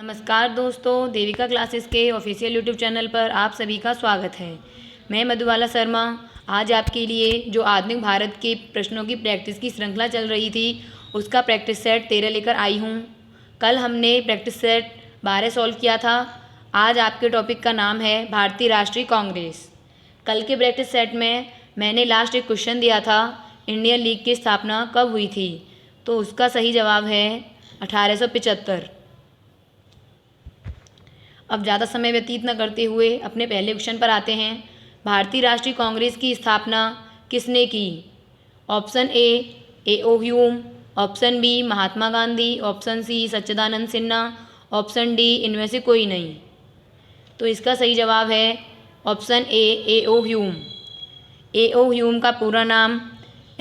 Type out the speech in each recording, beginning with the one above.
नमस्कार दोस्तों, देविका क्लासेस के ऑफिशियल यूट्यूब चैनल पर आप सभी का स्वागत है। मैं मधुबाला शर्मा आज आपके लिए जो आधुनिक भारत के प्रश्नों की प्रैक्टिस की श्रृंखला चल रही थी उसका प्रैक्टिस सेट 13 लेकर आई हूँ। कल हमने प्रैक्टिस सेट 12 सॉल्व किया था। आज आपके टॉपिक का नाम है भारतीय राष्ट्रीय कांग्रेस। कल के प्रैक्टिस सेट में मैंने लास्ट एक क्वेश्चन दिया था, इंडियन लीग की स्थापना कब हुई थी, तो उसका सही जवाब है 1875। अब ज़्यादा समय व्यतीत न करते हुए अपने पहले क्वेश्चन पर आते हैं। भारतीय राष्ट्रीय कांग्रेस की स्थापना किसने की? Option A O Hume, option B Mahatma Gandhi, option C Sachchidanand Sinha, option D इनमें से कोई नहीं। तो इसका सही जवाब है option A O Hume. A O Hume का पूरा नाम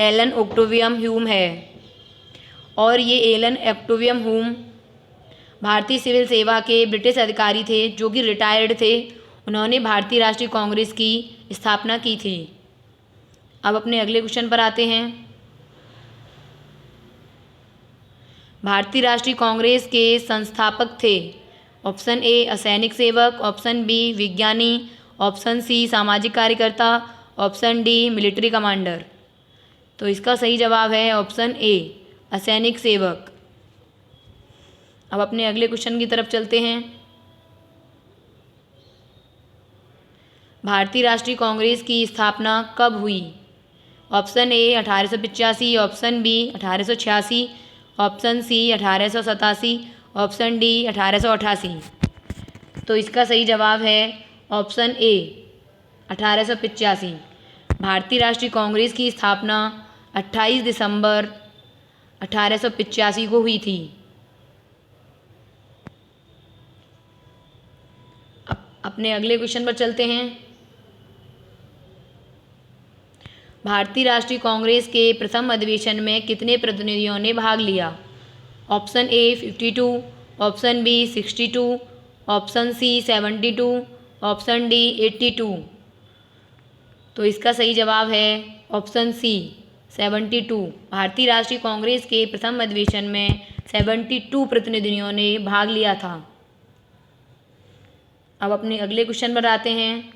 एलन ऑक्टेवियम ह्यूम है और ये एलन ऑक्टेवियम ह्यूम भारतीय सिविल सेवा के ब्रिटिश अधिकारी थे जो कि रिटायर्ड थे। उन्होंने भारतीय राष्ट्रीय कांग्रेस की स्थापना की थी। अब अपने अगले क्वेश्चन पर आते हैं। भारतीय राष्ट्रीय कांग्रेस के संस्थापक थे। ऑप्शन ए असैनिक सेवक, ऑप्शन बी विज्ञानी, ऑप्शन सी सामाजिक कार्यकर्ता, ऑप्शन डी मिलिट्री कमांडर। तो इसका सही जवाब है ऑप्शन ए असैनिक सेवक। अब अपने अगले क्वेश्चन की तरफ चलते हैं। भारतीय राष्ट्रीय कांग्रेस की स्थापना कब हुई? Option A 1885, option B 1886, option C 1887, option D 1888। तो इसका सही जवाब है ऑप्शन ए 1885। भारतीय राष्ट्रीय कांग्रेस की स्थापना 28 दिसंबर 1885 को हुई थी। अपने अगले क्वेश्चन पर चलते हैं। भारतीय राष्ट्रीय कांग्रेस के प्रथम अधिवेशन में कितने प्रतिनिधियों ने भाग लिया? Option A 52, option B 62, option C 72, option D 82। तो इसका सही जवाब है ऑप्शन सी 72। भारतीय राष्ट्रीय कांग्रेस के प्रथम अधिवेशन में 72 प्रतिनिधियों ने भाग लिया था। अब अपने अगले क्वेश्चन पर आते हैं।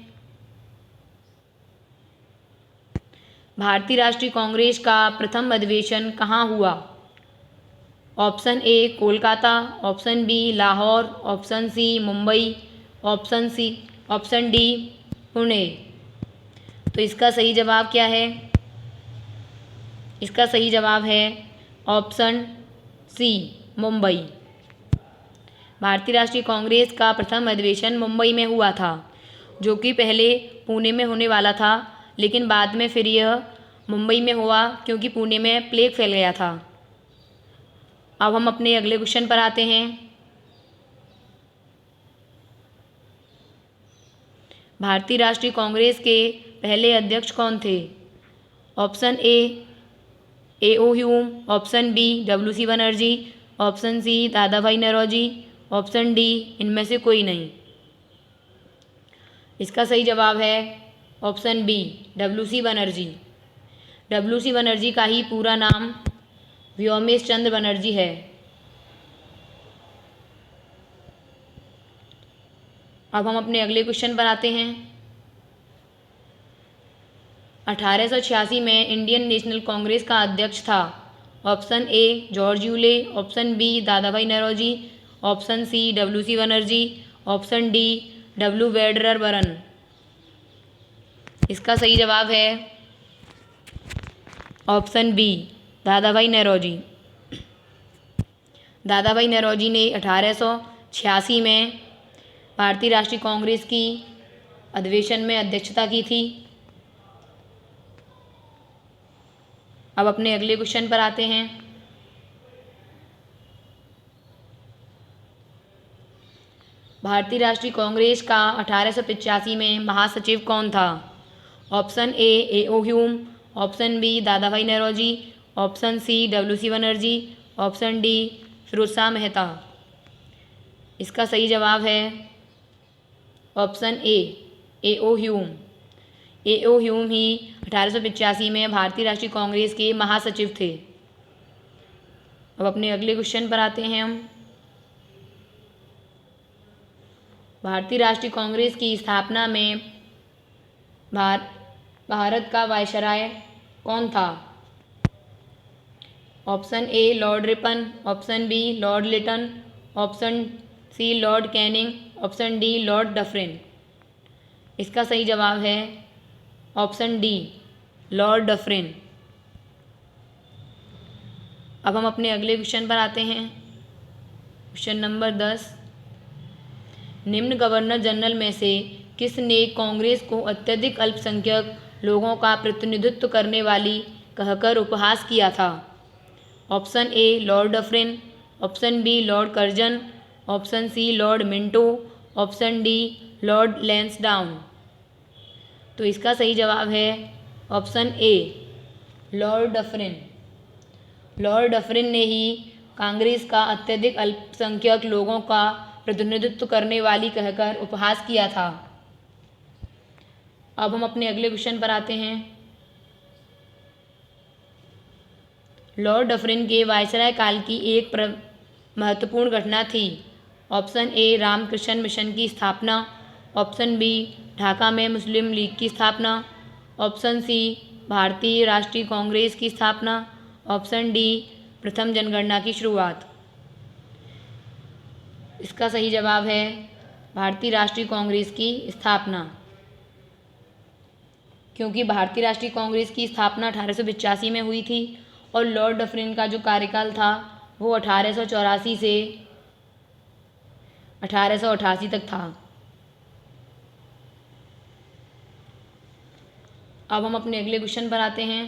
भारतीय राष्ट्रीय कांग्रेस का प्रथम अधिवेशन कहाँ हुआ? Option A Kolkata, option B Lahore, option C Mumbai, option D Pune. तो इसका सही जवाब क्या है? इसका सही जवाब है ऑप्शन सी मुंबई। भारतीय राष्ट्रीय कांग्रेस का प्रथम अधिवेशन मुंबई में हुआ था, जो कि पहले पुणे में होने वाला था, लेकिन बाद में फिर यह मुंबई में हुआ क्योंकि पुणे में प्लेग फैल गया था। अब हम अपने अगले क्वेश्चन पर आते हैं। भारतीय राष्ट्रीय कांग्रेस के पहले अध्यक्ष कौन थे? Option A O Hume, option B WC Banerjee, option C Dadabhai Naoroji, option D इनमें से कोई नहीं। इसका सही जवाब है option B WC Banerjee. WC Banerjee का ही पूरा नाम व्योमेश चंद्र बनर्जी है। अब हम अपने अगले क्वेश्चन पर आते हैं। 1886 में इंडियन नेशनल कांग्रेस का अध्यक्ष था। Option A George Yule, option B Dadabhai Naoroji, option C WC Banerjee, option D W Wedderburn. इसका सही जवाब है ऑप्शन बी दादाभाई नौरोजी। दादाभाई नौरोजी ने 1886 में भारतीय राष्ट्रीय कांग्रेस की अधिवेशन में अध्यक्षता की थी। अब अपने अगले क्वेश्चन पर आते हैं। भारतीय राष्ट्रीय कांग्रेस का 1885 में महासचिव कौन था? Option A O Hume, option B Dadabhai Naoroji, option C WC Banerjee, option D Firoz Shah Mehta. इसका सही जवाब है option A O Hume. A O Hume ही 1885 में भारतीय राष्ट्रीय कांग्रेस के महासचिव थे। अब अपने अगले क्वेश्चन पर आते हैं हम। भारतीय राष्ट्रीय कांग्रेस की स्थापना में भारत का वायसराय कौन था? Option A Lord Ripon, option B Lord Lytton, option C Lord Canning, option D Lord Dufferin. इसका सही जवाब है ऑप्शन डी लॉर्ड डफरिन। अब हम अपने अगले क्वेश्चन पर आते हैं। क्वेश्चन नंबर 10, निम्न गवर्नर जनरल में से किसने कांग्रेस को अत्यधिक अल्पसंख्यक लोगों का प्रतिनिधित्व करने वाली कहकर उपहास किया था? Option A Lord Dufferin, option B Lord Curzon, option C Lord Minto, option D Lord Lansdowne. तो इसका सही जवाब है option A Lord Dufferin. Lord Dufferin ने ही कांग्रेस का अत्यधिक अल्पसंख्यक लोगों का प्रतिनिधित्व करने वाली कहकर उपहास किया था। अब हम अपने अगले क्वेश्चन पर आते हैं। लॉर्ड डफरिन के वायसराय काल की एक महत्वपूर्ण घटना थी। ऑप्शन ए रामकृष्ण मिशन की स्थापना, ऑप्शन बी ढाका में मुस्लिम लीग की स्थापना, ऑप्शन सी भारतीय राष्ट्रीय कांग्रेस की स्थापना, ऑप्शन डी प्रथम जनगणना की शुरुआत। इसका सही जवाब है भारतीय राष्ट्रीय कांग्रेस की स्थापना, क्योंकि भारतीय राष्ट्रीय कांग्रेस की स्थापना 1885 में हुई थी और लॉर्ड डफरिन का जो कार्यकाल था वो 1884 से 1888 तक था। अब हम अपने अगले क्वेश्चन पर आते हैं।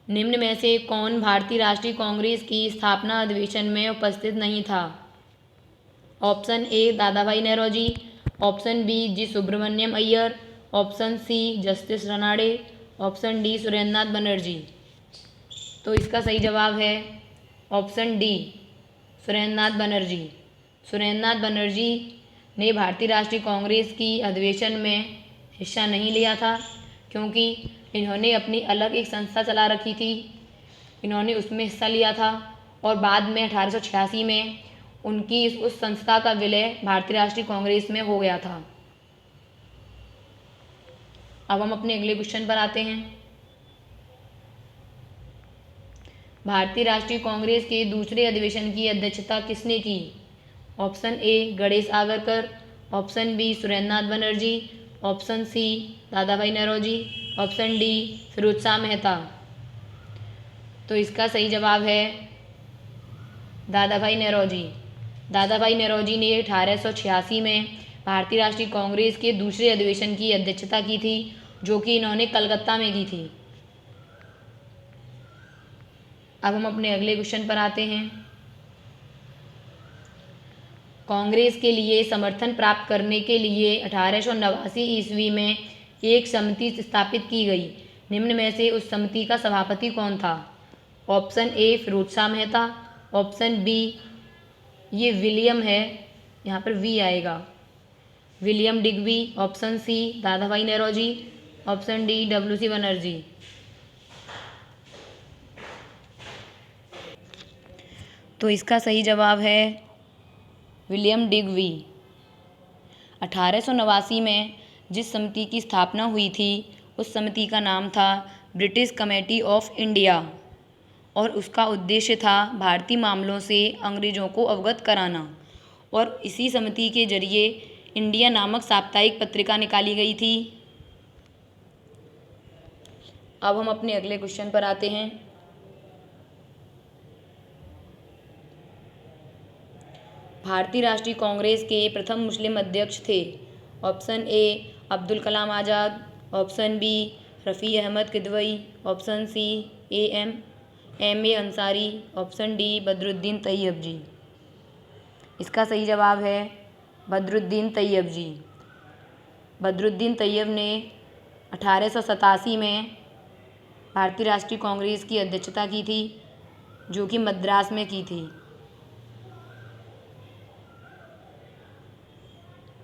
निम्न में से कौन भारतीय राष्ट्रीय कांग्रेस की स्थापना अधिवेशन में उपस्थित नहीं था? Option A Dadabhai Naoroji, option B G Subramania Iyer, option C justice Ranade, option D Surendranath Banerjee. तो इसका सही जवाब है ऑप्शन डी सुरेंद्रनाथ बनर्जी। सुरेंद्रनाथ बनर्जी ने भारतीय राष्ट्रीय कांग्रेस की अधिवेशन में हिस्सा नहीं लिया था, क्योंकि इन्होंने अपनी अलग एक संस्था चला रखी थी, इन्होंने उसमें हिस्सा लिया था और बाद में 1886 में उनकी उस संस्था का विलय भारतीय राष्ट्रीय कांग्रेस में हो गया था। अब हम अपने अगले क्वेश्चन पर आते हैं। भारतीय राष्ट्रीय कांग्रेस के दूसरे अधिवेशन की अध्यक्षता किसने की? Option A Ganesh Agarkar, option B Surendranath Banerjee, option C Dadabhai Naoroji, option D Firoz Shah Mehta. तो इसका सही जवाब है दादाभाई नौरोजी। दादाभाई नौरोजी ने 1886 में भारतीय राष्ट्रीय कांग्रेस के दूसरे अधिवेशन की अध्यक्षता की थी, जो कि इन्होंने कलकत्ता में की थी। अब हम अपने अगले क्वेश्चन पर आते हैं। कांग्रेस के लिए समर्थन प्राप्त करने के लिए 1889 ईस्वी में एक समिति स्थापित की गई। निम्न में से उस समिति का सभापति कौन था? Option A Firoz Shah Mehta, option B ये विलियम है, यहाँ पर वी आएगा, William Digby, option C Dadabhai Naoroji, option D W C. Banerjee. तो इसका सही जवाब है विलियम डिग्बी। 1889 में जिस समिति की स्थापना हुई थी उस समिति का नाम था ब्रिटिश कमेटी ऑफ इंडिया और उसका उद्देश्य था भारतीय मामलों से अंग्रेज़ों को अवगत कराना, और इसी समिति के जरिए इंडिया नामक साप्ताहिक पत्रिका निकाली गई थी। अब हम अपने अगले क्वेश्चन पर आते हैं। भारतीय राष्ट्रीय कांग्रेस के प्रथम मुस्लिम अध्यक्ष थे। Option A Abdul Kalam Azad, option B Rafi Ahmed Kidwai, option C M A Ansari, option D Badruddin Tyabji. इसका सही जवाब है बदरुद्दीन तैयब जी। बदरुद्दीन तैयब ने 1887 में भारतीय राष्ट्रीय कांग्रेस की अध्यक्षता की थी, जो कि मद्रास में की थी,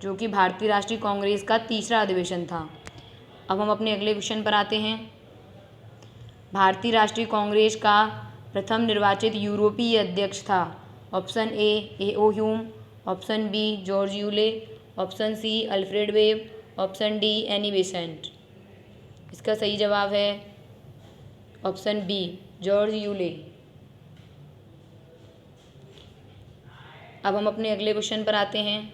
जो कि भारतीय राष्ट्रीय कांग्रेस का तीसरा अधिवेशन था। अब हम अपने अगले क्वेश्चन पर आते हैं। भारतीय राष्ट्रीय कांग्रेस का प्रथम निर्वाचित यूरोपीय अध्यक्ष था। Option A O Hume, option B George Yule, option C Alfred Webb, option D Annie Besant. इसका सही जवाब है ऑप्शन बी जॉर्ज यूले। अब हम अपने अगले क्वेश्चन पर आते हैं।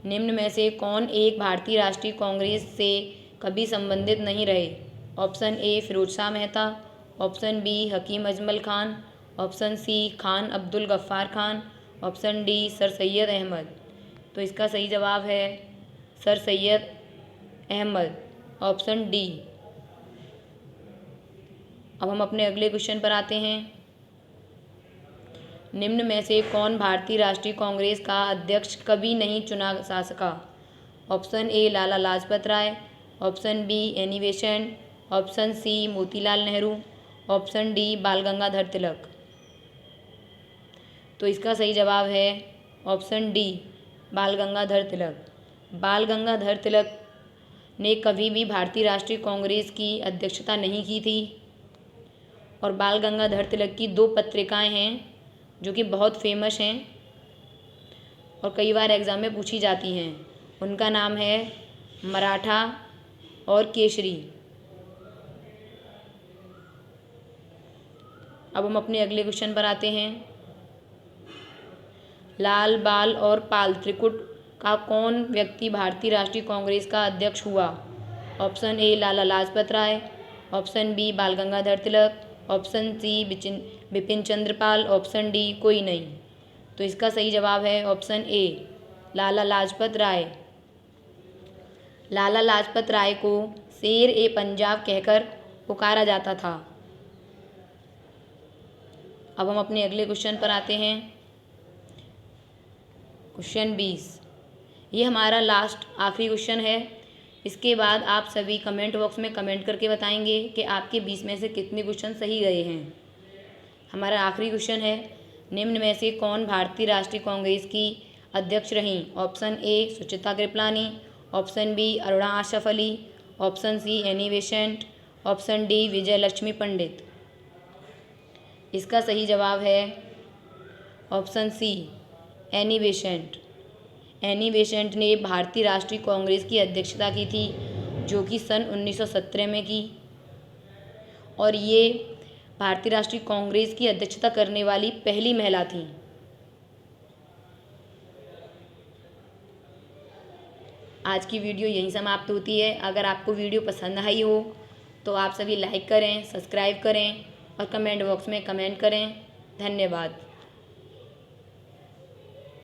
निम्न में से कौन एक भारतीय राष्ट्रीय कांग्रेस से कभी संबंधित नहीं रहे? Option A Firoz Shah Mehta, option B Hakim Ajmal Khan, option C Khan Abdul Ghaffar Khan, option D sir Syed Ahmad. तो इसका सही जवाब है sir Syed Ahmad, option D. अब हम अपने अगले क्वेश्चन पर आते हैं। निम्न में से कौन भारतीय राष्ट्रीय कांग्रेस का अध्यक्ष कभी नहीं चुना जा सका? Option A Lala Lajpat Rai, option B Annie Besant, option C Motilal Nehru, option D Bal Gangadhar तिलक। तो इसका सही जवाब है ऑप्शन डी बाल गंगाधर तिलक। बाल गंगाधर तिलक ने कभी भी भारतीय राष्ट्रीय कांग्रेस की अध्यक्षता नहीं की थी। और बाल गंगाधर तिलक की 2 पत्रिकाएं हैं जो कि बहुत फेमस हैं और कई बार एग्ज़ाम में पूछी जाती हैं। उनका नाम है मराठा और केसरी। अब हम अपने अगले क्वेश्चन पर आते हैं। लाल बाल और पाल त्रिकुट का कौन व्यक्ति भारतीय राष्ट्रीय कांग्रेस का अध्यक्ष हुआ? Option A Lala Lajpat Rai, option B Bal Gangadhar Tilak, option C Bipin Chandra Pal, option D कोई नहीं। तो इसका सही जवाब है ऑप्शन ए लाला लाजपत राय। लाला लाजपत राय को शेर ए पंजाब कहकर पुकारा जाता था। अब हम अपने अगले क्वेश्चन पर आते हैं। क्वेश्चन 20, ये हमारा लास्ट आखिरी क्वेश्चन है। इसके बाद आप सभी कमेंट बॉक्स में कमेंट करके बताएंगे कि आपके 20 में से कितने क्वेश्चन सही गए हैं। हमारा आखिरी क्वेश्चन है, निम्न में से कौन भारतीय राष्ट्रीय कांग्रेस की अध्यक्ष रहीं? Option A Suchitra Kripalani, option B Aruna Asaf Ali, option C Annie Besant, option D Vijay Lakshmi Pandit. इसका सही जवाब है option C Annie Besant. Annie Besant ने भारतीय राष्ट्रीय कांग्रेस की अध्यक्षता की थी जो कि सन 1917 में की। और ये भारतीय राष्ट्रीय कांग्रेस की अध्यक्षता करने वाली पहली महिला थी। आज की वीडियो यहीं समाप्त होती है। अगर आपको वीडियो पसंद आई हो तो आप सभी लाइक करें, सब्सक्राइब करें और कमेंट बॉक्स में कमेंट करें। धन्यवाद।